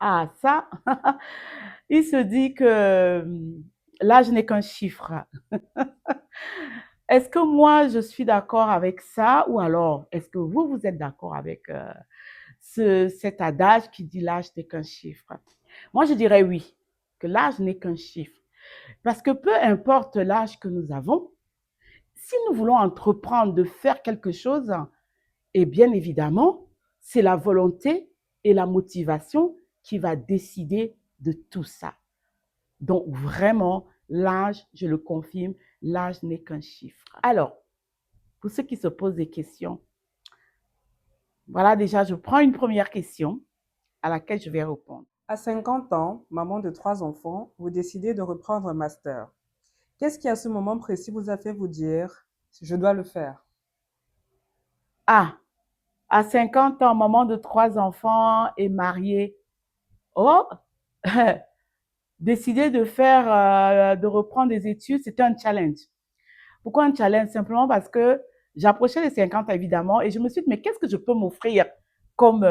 Ah, ça, il se dit que l'âge n'est qu'un chiffre. Est-ce que moi, je suis d'accord avec ça ou alors est-ce que vous êtes d'accord avec cet adage qui dit l'âge n'est qu'un chiffre? Moi, je dirais oui, que l'âge n'est qu'un chiffre. Parce que peu importe l'âge que nous avons, si nous voulons entreprendre de faire quelque chose, et bien évidemment, c'est la volonté et la motivation qui va décider de tout ça. Donc vraiment, l'âge, je le confirme, l'âge n'est qu'un chiffre. Alors, pour ceux qui se posent des questions, voilà déjà, je prends une première question à laquelle je vais répondre. À 50 ans, maman de 3 enfants, vous décidez de reprendre un master. Qu'est-ce qui, à ce moment précis, vous a fait vous dire, je dois le faire? Ah, à 50 ans, maman de 3 enfants et mariée. Oh, décider de de reprendre des études, c'était un challenge. Pourquoi un challenge? Simplement parce que j'approchais les 50 évidemment et je me suis dit, mais qu'est-ce que je peux m'offrir comme,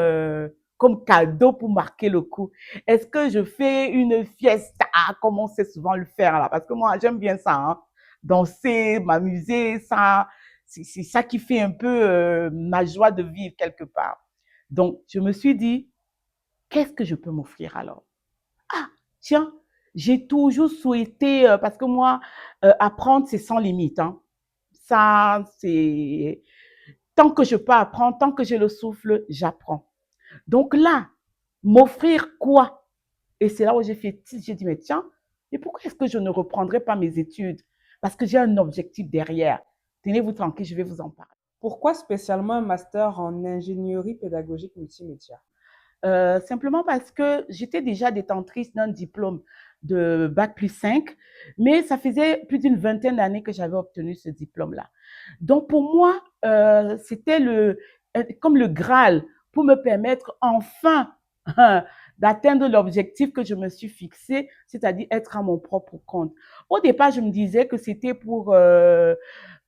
comme cadeau pour marquer le coup? Est-ce que je fais une fiesta comme on sait souvent le faire là? Parce que moi, j'aime bien ça, hein? Danser, m'amuser, ça, c'est ça qui fait un peu ma joie de vivre quelque part. Donc, je me suis dit, qu'est-ce que je peux m'offrir alors? Ah, tiens, j'ai toujours souhaité, parce que moi, apprendre, c'est sans limite, hein. Ça, c'est tant que je peux apprendre, tant que j'ai le souffle, j'apprends. Donc là, m'offrir quoi? Et c'est là où j'ai dit, mais tiens, et pourquoi est-ce que je ne reprendrai pas mes études? Parce que j'ai un objectif derrière. Tenez-vous tranquille, je vais vous en parler. Pourquoi spécialement un master en ingénierie pédagogique multimédia? Simplement parce que j'étais déjà détentrice d'un diplôme de bac+5, mais ça faisait plus d'une vingtaine d'années que j'avais obtenu ce diplôme-là. Donc pour moi, c'était comme le Graal pour me permettre enfin d'atteindre l'objectif que je me suis fixé, c'est-à-dire être à mon propre compte. Au départ, je me disais que c'était pour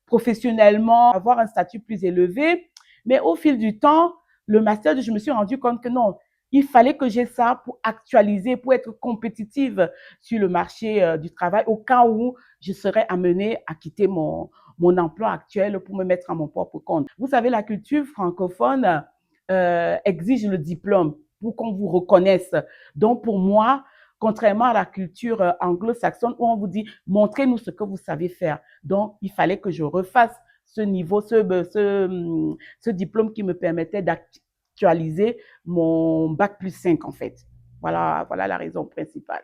professionnellement avoir un statut plus élevé, mais au fil du temps, le master, je me suis rendu compte que non, il fallait que j'ai ça pour actualiser, pour être compétitive sur le marché du travail au cas où je serais amenée à quitter mon emploi actuel pour me mettre à mon propre compte. Vous savez, la culture francophone exige le diplôme pour qu'on vous reconnaisse. Donc, pour moi, contrairement à la culture anglo-saxonne où on vous dit montrez-nous ce que vous savez faire. Donc, il fallait que je refasse ce niveau, ce diplôme qui me permettait d'actualiser mon bac+5 en fait. Voilà la raison principale.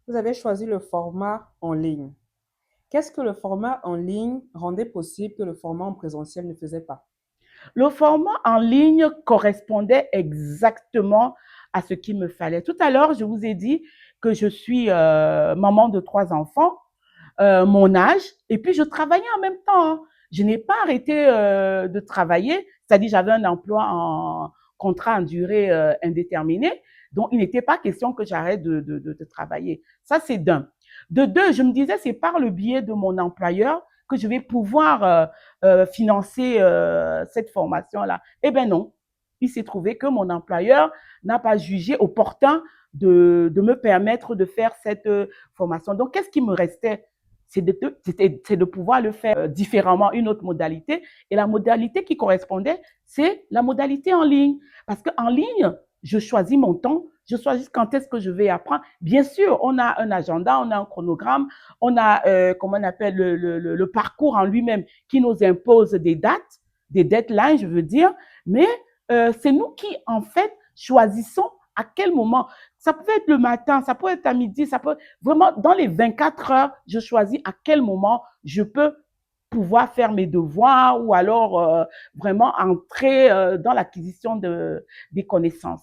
Vous avez choisi le format en ligne. Qu'est-ce que le format en ligne rendait possible que le format en présentiel ne faisait pas? Le format en ligne correspondait exactement à ce qu'il me fallait. Tout à l'heure, je vous ai dit que je suis maman de 3 enfants, mon âge, et puis je travaillais en même temps, hein. Je n'ai pas arrêté de travailler, c'est-à-dire j'avais un emploi en contrat en durée indéterminée, donc il n'était pas question que j'arrête de travailler. Ça, c'est d'un. De deux, je me disais, c'est par le biais de mon employeur que je vais pouvoir financer cette formation-là. Eh bien non, il s'est trouvé que mon employeur n'a pas jugé opportun de me permettre de faire cette formation. Donc, qu'est-ce qui me restait? C'est de pouvoir le faire différemment, une autre modalité. Et la modalité qui correspondait, c'est la modalité en ligne. Parce qu'en ligne, je choisis mon temps, je choisis quand est-ce que je vais apprendre. Bien sûr, on a un agenda, on a un chronogramme, on a, comment on appelle, le parcours en lui-même qui nous impose des dates, des deadlines, je veux dire, mais c'est nous qui, en fait, choisissons à quel moment. Ça peut être le matin, ça peut être à midi, ça peut vraiment dans les 24 heures, je choisis à quel moment je peux pouvoir faire mes devoirs ou alors vraiment entrer dans l'acquisition des connaissances.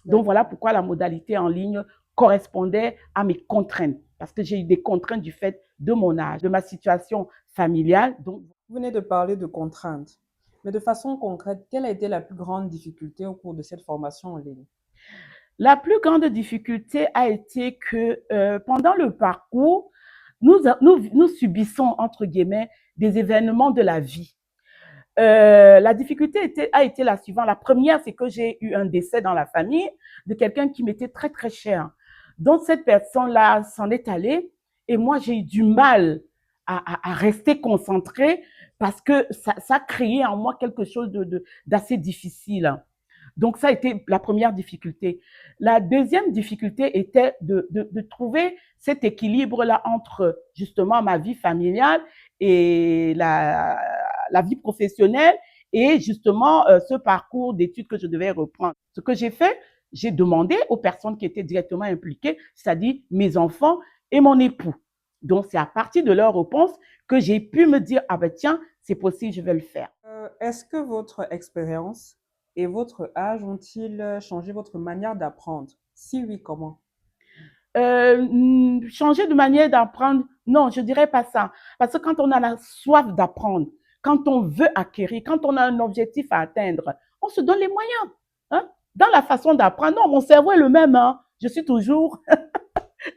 Donc voilà pourquoi la modalité en ligne correspondait à mes contraintes, parce que j'ai eu des contraintes du fait de mon âge, de ma situation familiale. Donc, Vous venez de parler de contraintes. Mais de façon concrète, quelle a été la plus grande difficulté au cours de cette formation en ligne? la plus grande difficulté a été que pendant le parcours, nous subissons, entre guillemets, des événements de la vie. La difficulté a été la suivante. La première, c'est que j'ai eu un décès dans la famille de quelqu'un qui m'était très, très cher. Donc, cette personne-là s'en est allée et moi, j'ai eu du mal à rester concentrée parce que ça a créé en moi quelque chose d'assez difficile. Donc, ça a été la première difficulté. La deuxième difficulté était de trouver cet équilibre-là entre justement ma vie familiale et la vie professionnelle et justement ce parcours d'études que je devais reprendre. Ce que j'ai fait, j'ai demandé aux personnes qui étaient directement impliquées, c'est-à-dire mes enfants et mon époux. Donc, c'est à partir de leur réponse que j'ai pu me dire, ah ben tiens, c'est possible, je vais le faire. Est-ce que votre expérience et votre âge ont-ils changé votre manière d'apprendre? Si oui, comment? Changer de manière d'apprendre, non, je dirais pas ça. Parce que quand on a la soif d'apprendre, quand on veut acquérir, quand on a un objectif à atteindre, on se donne les moyens. Hein? Dans la façon d'apprendre, non, mon cerveau est le même. Hein? Je suis toujours,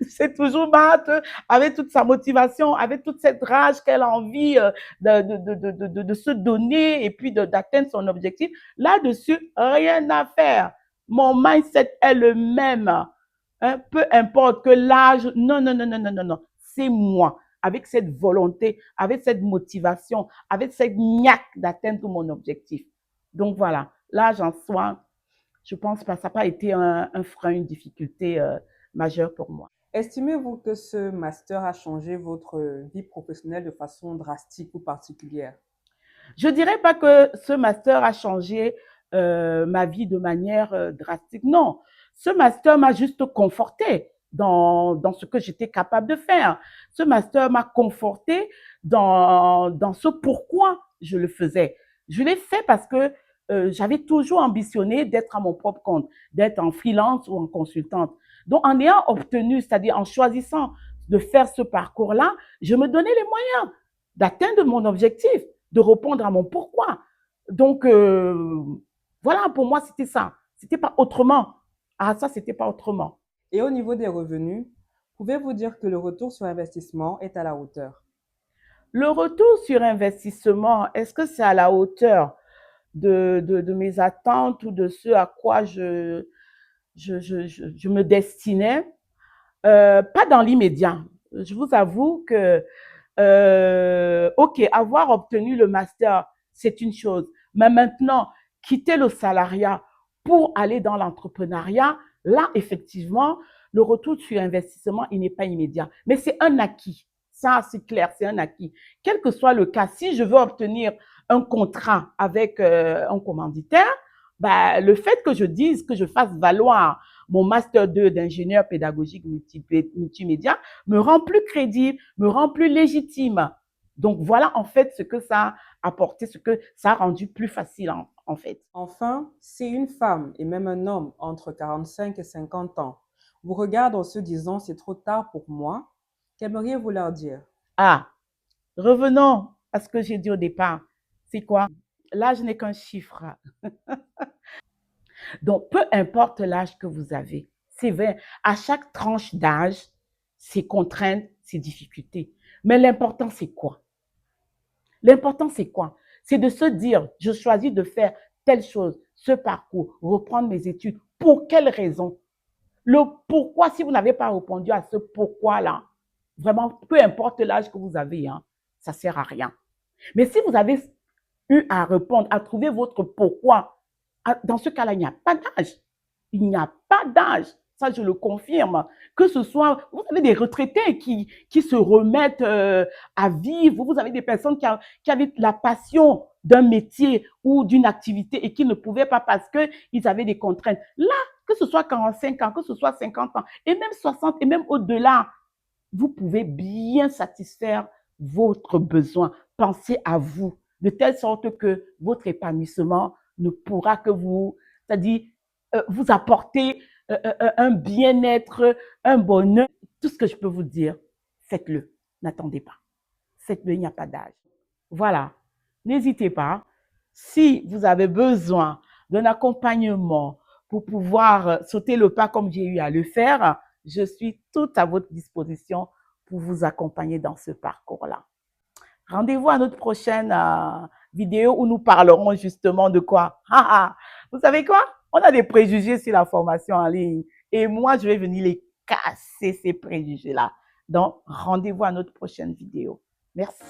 c'est toujours Matt, avec toute sa motivation, avec toute cette rage qu'elle a envie de se donner et puis d'atteindre son objectif. Là-dessus, rien à faire. Mon mindset est le même. Hein, peu importe que l'âge, non, non, non, non, non, non, non. C'est moi, avec cette volonté, avec cette motivation, avec cette niaque d'atteindre mon objectif. Donc voilà, l'âge en soi, je pense pas, ça n'a pas été un frein, une difficulté majeure pour moi. Estimez-vous que ce master a changé votre vie professionnelle de façon drastique ou particulière? Je dirais pas que ce master a changé ma vie de manière drastique. Non, ce master m'a juste conforté dans ce que j'étais capable de faire. Ce master m'a conforté dans ce pourquoi je le faisais. Je l'ai fait parce que j'avais toujours ambitionné d'être à mon propre compte, d'être en freelance ou en consultante. Donc, en ayant obtenu, c'est-à-dire en choisissant de faire ce parcours-là, je me donnais les moyens d'atteindre mon objectif, de répondre à mon pourquoi. Donc, voilà, pour moi, c'était ça. C'était pas autrement. Ah, ça, c'était pas autrement. Et au niveau des revenus, pouvez-vous dire que le retour sur investissement est à la hauteur? Le retour sur investissement, est-ce que c'est à la hauteur de mes attentes ou de ce à quoi je me destinais? Pas dans l'immédiat. Je vous avoue que ok, avoir obtenu le master, c'est une chose. Mais maintenant, quitter le salariat pour aller dans l'entrepreneuriat, là, effectivement, le retour sur investissement, il n'est pas immédiat. Mais c'est un acquis. Ça, c'est clair, c'est un acquis. Quel que soit le cas, si je veux obtenir un contrat avec un commanditaire, bah, le fait que je dise, que je fasse valoir mon master 2 d'ingénieur pédagogique multimédia me rend plus crédible, me rend plus légitime. Donc voilà en fait ce que ça a apporté, ce que ça a rendu plus facile en fait. Enfin, si une femme et même un homme entre 45 et 50 ans vous regardent en se disant c'est trop tard pour moi, qu'aimeriez-vous leur dire? Ah, revenons à ce que j'ai dit au départ. C'est quoi? L'âge n'est qu'un chiffre. Donc peu importe l'âge que vous avez, c'est vrai, à chaque tranche d'âge, ses contraintes, ses difficultés. Mais l'important, c'est quoi? L'important, c'est quoi? C'est de se dire, je choisis de faire telle chose, ce parcours, reprendre mes études. Pour quelle raison? Le pourquoi, si vous n'avez pas répondu à ce pourquoi-là, vraiment, peu importe l'âge que vous avez, hein, ça ne sert à rien. Mais si vous avez eu à répondre, à trouver votre pourquoi, dans ce cas-là, il n'y a pas d'âge. Il n'y a pas d'âge. Ça, je le confirme. Que ce soit, vous avez des retraités qui se remettent à vivre, vous avez des personnes qui avaient la passion d'un métier ou d'une activité et qui ne pouvaient pas parce qu'ils avaient des contraintes. Là, que ce soit 45 ans, que ce soit 50 ans, et même 60, et même au-delà, vous pouvez bien satisfaire votre besoin. Pensez à vous, de telle sorte que votre épanouissement ne pourra que vous, c'est-à-dire vous apporter un bien-être, un bonheur. Tout ce que je peux vous dire, faites-le. N'attendez pas. Faites-le, il n'y a pas d'âge. Voilà. N'hésitez pas. Si vous avez besoin d'un accompagnement pour pouvoir sauter le pas comme j'ai eu à le faire, je suis tout à votre disposition pour vous accompagner dans ce parcours-là. Rendez-vous à notre prochaine vidéo où nous parlerons justement de quoi? Vous savez quoi? On a des préjugés sur la formation en ligne. Et moi, je vais venir les casser, ces préjugés-là. Donc, rendez-vous à notre prochaine vidéo. Merci.